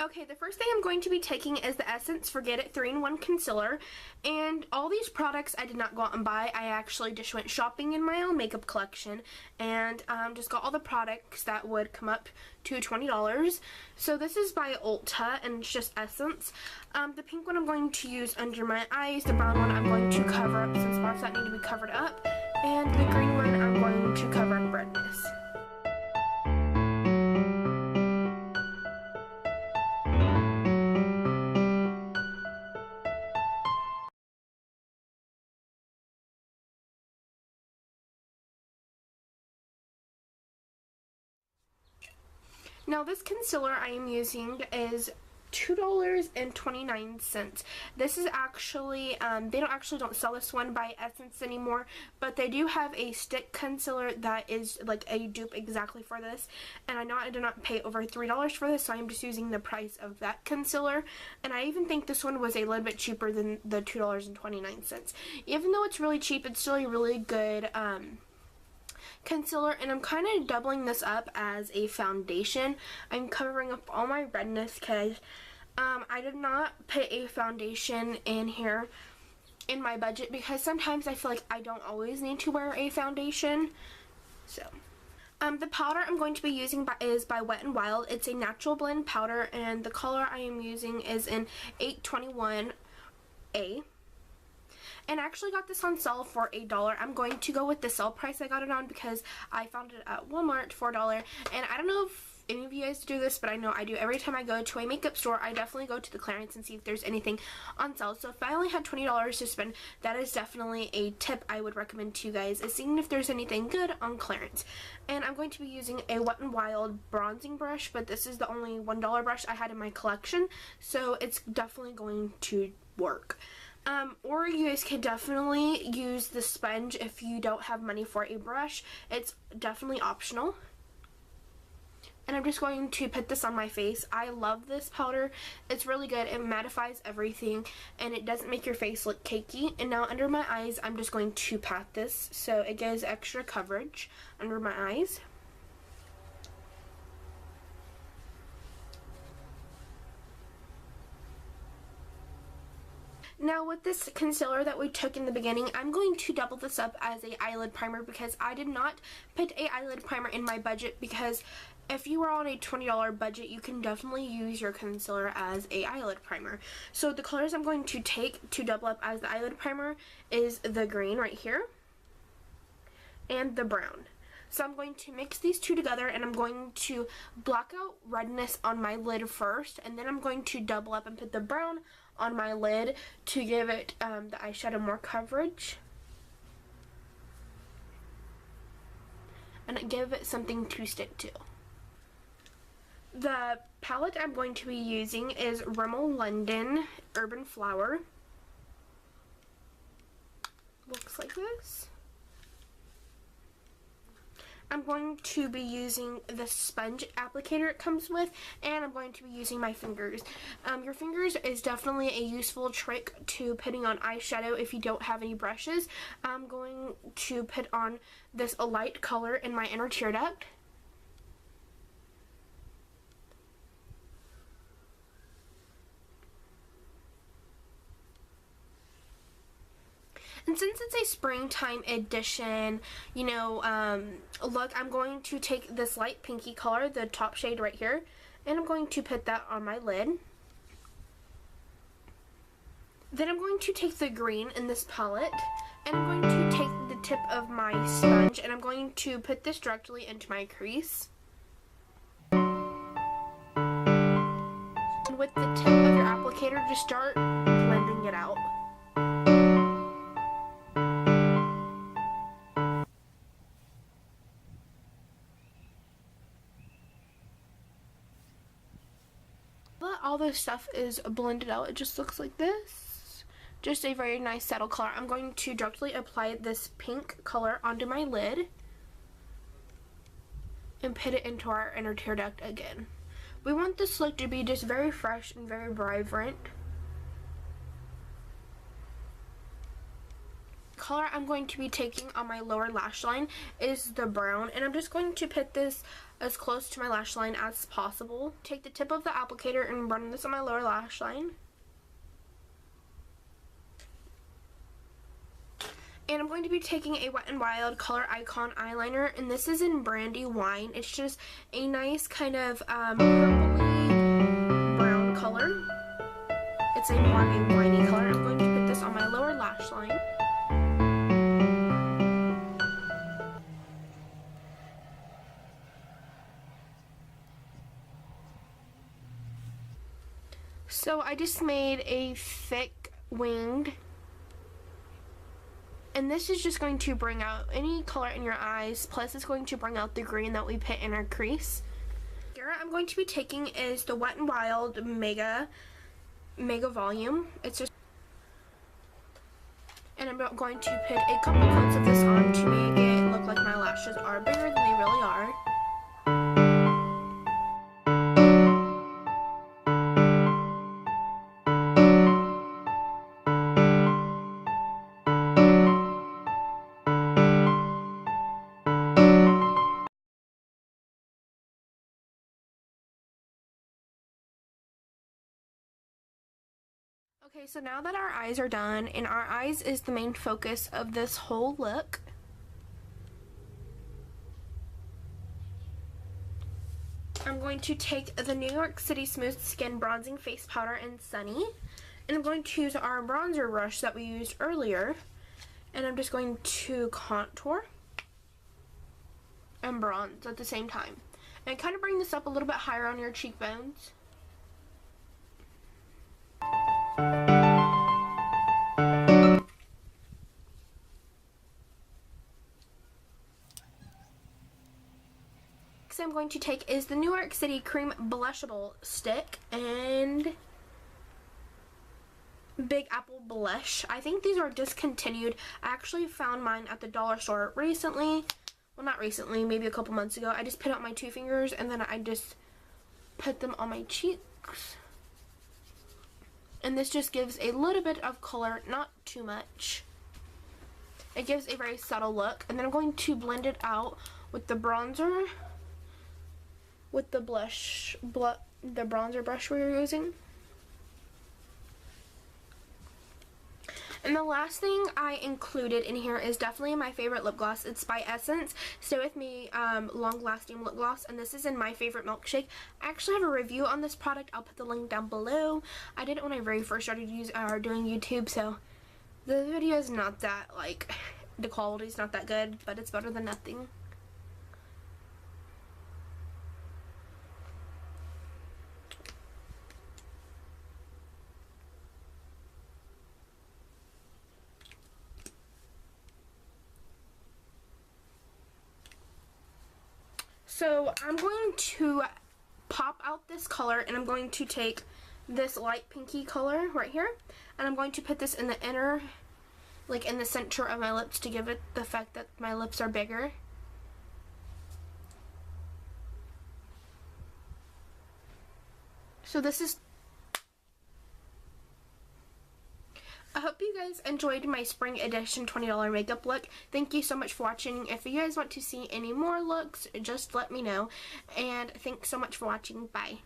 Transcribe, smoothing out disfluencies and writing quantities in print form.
Okay, the first thing I'm going to be taking is the Essence Forget It 3-in-1 Concealer, and all these products I did not go out and buy. I actually just went shopping in my own makeup collection and just got all the products that would come up to $20. So this is by Ulta, and it's just Essence. The pink one I'm going to use under my eyes, the brown one I'm going to cover up some spots that need to be covered up, and the green one I'm going to cover up redness. Now this concealer I am using is $2.29. This is actually, they don't sell this one by Essence anymore, but they do have a stick concealer that is like a dupe exactly for this, and I know I did not pay over $3 for this, so I'm just using the price of that concealer, and I even think this one was a little bit cheaper than the $2.29. Even though it's really cheap, it's still a really good, concealer, and I'm kind of doubling this up as a foundation. I'm covering up all my redness because I did not put a foundation in here in my budget because sometimes I feel like I don't always need to wear a foundation. So the powder I'm going to be using is by Wet n Wild. It's a natural blend powder, and the color I am using is in 821A. And I actually got this on sale for $1. I'm going to go with the sale price I got it on because I found it at Walmart for $1. And I don't know if any of you guys do this, but I know I do. Every time I go to a makeup store, I definitely go to the clearance and see if there's anything on sale. So if I only had $20 to spend, that is definitely a tip I would recommend to you guys, is seeing if there's anything good on clearance. And I'm going to be using a Wet n Wild bronzing brush, but this is the only $1 brush I had in my collection, so it's definitely going to work. Or you guys can definitely use the sponge if you don't have money for a brush. It's definitely optional. And I'm just going to put this on my face. I love this powder. It's really good. It mattifies everything, and it doesn't make your face look cakey. And now under my eyes, I'm just going to pat this so it gives extra coverage under my eyes. Now with this concealer that we took in the beginning, I'm going to double this up as a eyelid primer because I did not put a eyelid primer in my budget, because if you are on a $20 budget, you can definitely use your concealer as a eyelid primer. So the colors I'm going to take to double up as the eyelid primer is the green right here and the brown. So I'm going to mix these two together, and I'm going to block out redness on my lid first, and then I'm going to double up and put the brown on my lid to give it the eyeshadow more coverage and give it something to stick to. The palette I'm going to be using is Rimmel London Urban Flower. Looks like this. I'm going to be using the sponge applicator it comes with, and I'm going to be using my fingers. Your fingers is definitely a useful trick to putting on eyeshadow if you don't have any brushes. I'm going to put on this light color in my inner tear duct. And since it's a springtime edition, you know, look, I'm going to take this light pinky color, the top shade right here, and I'm going to put that on my lid. Then I'm going to take the green in this palette, and I'm going to take the tip of my sponge, and I'm going to put this directly into my crease. And with the tip of your applicator, just start blending it out. All this stuff is blended out, it just looks like this. Just a very nice subtle color. I'm going to directly apply this pink color onto my lid and put it into our inner tear duct again. We want this look to be just very fresh and very vibrant. color I'm going to be taking on my lower lash line is the brown, and I'm just going to put this as close to my lash line as possible. Take the tip of the applicator and run this on my lower lash line. And I'm going to be taking a Wet n Wild Color Icon eyeliner, and this is in Brandy Wine. It's just a nice kind of purpley brown color. It's a more of a winey color. I'm going to put this on my lower lash line. So I just made a thick winged, and this is just going to bring out any color in your eyes, plus it's going to bring out the green that we put in our crease. Mascara I'm going to be taking is the Wet n Wild Mega Volume. It's just, and I'm going to put a couple coats of this on to make it look like my lashes are bigger than they really are. Okay, so now that our eyes are done, and our eyes is the main focus of this whole look, I'm going to take the New York City Smooth Skin Bronzing Face Powder in Sunny, and I'm going to use our bronzer brush that we used earlier, and I'm just going to contour and bronze at the same time. And kind of bring this up a little bit higher on your cheekbones. Next I'm going to take is the New York City Cream Blushable Stick and Big Apple Blush. I think these are discontinued. I actually found mine at the dollar store recently. Well, not recently, maybe a couple months ago. I just put out my two fingers and then I just put them on my cheeks. And this just gives a little bit of color, not too much. It gives a very subtle look. And then I'm going to blend it out with the bronzer, with the the bronzer brush we were using. And the last thing I included in here is definitely my favorite lip gloss. It's by Essence Stay With Me Long Lasting Lip Gloss, and this is in My Favorite Milkshake. I actually have a review on this product. I'll put the link down below. I did it when I very first started doing YouTube, so the video is not that, like, the quality is not that good, but it's better than nothing. So I'm going to pop out this color, and I'm going to take this light pinky color right here, and I'm going to put this in the inner, like in the center of my lips to give it the effect that my lips are bigger. So this is, I hope you guys enjoyed my spring edition $20 makeup look. Thank you so much for watching. If you guys want to see any more looks, just let me know. And thanks so much for watching. Bye.